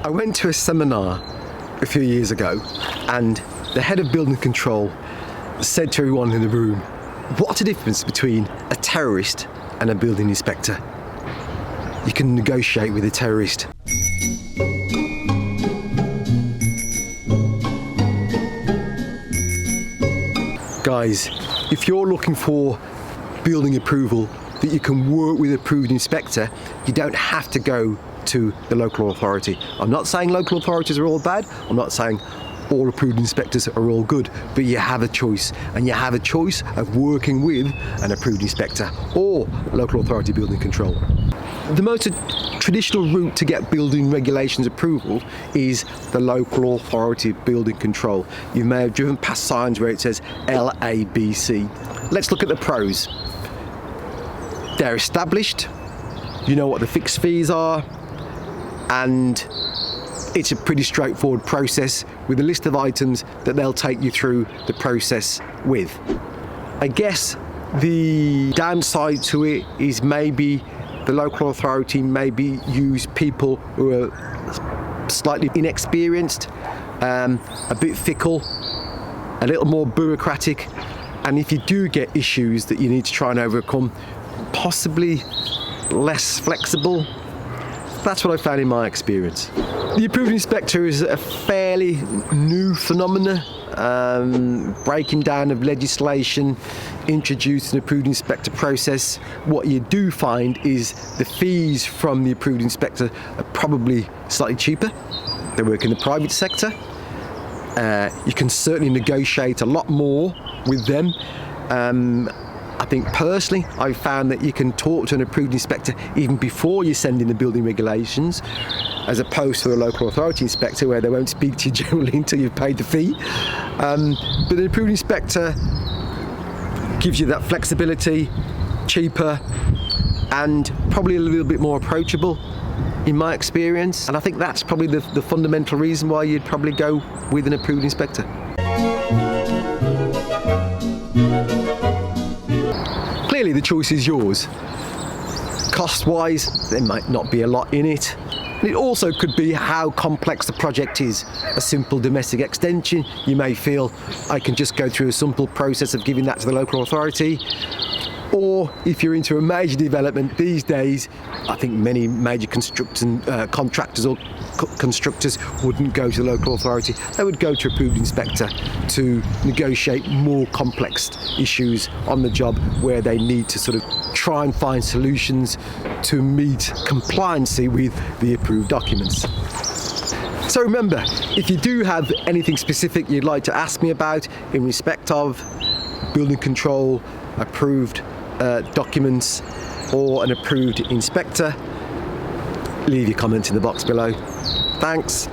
I went to a seminar a few years ago and the head of building control said to everyone in the room, what's the difference between a terrorist and a building inspector? You can negotiate with a terrorist. Guys, if you're looking for building approval that you can work with an approved inspector, you don't have to go to the local authority. I'm not saying local authorities are all bad. I'm not saying all approved inspectors are all good, but you have a choice, and you have a choice of working with an approved inspector or local authority building control. The most traditional route to get building regulations approval is the local authority building control. You may have driven past signs where it says LABC. Let's look at the pros. They're established, you know what the fixed fees are, and it's a pretty straightforward process with a list of items that they'll take you through the process with. I guess the downside to it is maybe the local authority maybe use people who are slightly inexperienced, a bit fickle, a little more bureaucratic, and if you do get issues that you need to try and overcome, possibly less flexible. That's what I found in my experience. The approved inspector is a fairly new phenomenon, breaking down of legislation, introduced an approved inspector process. What you do find is the fees from the approved inspector are probably slightly cheaper. They work in the private sector. You can certainly negotiate a lot more with them. I think personally, I've found that you can talk to an approved inspector even before you send in the building regulations, as opposed to a local authority inspector where they won't speak to you generally until you've paid the fee. But an approved inspector gives you that flexibility, cheaper, and probably a little bit more approachable in my experience. And I think that's probably the fundamental reason why you'd probably go with an approved inspector. Clearly the choice is yours. Cost-wise, there might not be a lot in it. And it also could be how complex the project is. A simple domestic extension, you may feel I can just go through a simple process of giving that to the local authority. Or if you're into a major development these days, I think many major contractors or constructors wouldn't go to the local authority. They would go to approved inspector to negotiate more complex issues on the job where they need to sort of try and find solutions to meet compliancy with the approved documents. So remember, if you do have anything specific you'd like to ask me about in respect of building control, approved documents, or an approved inspector, leave your comment in the box below. Thanks.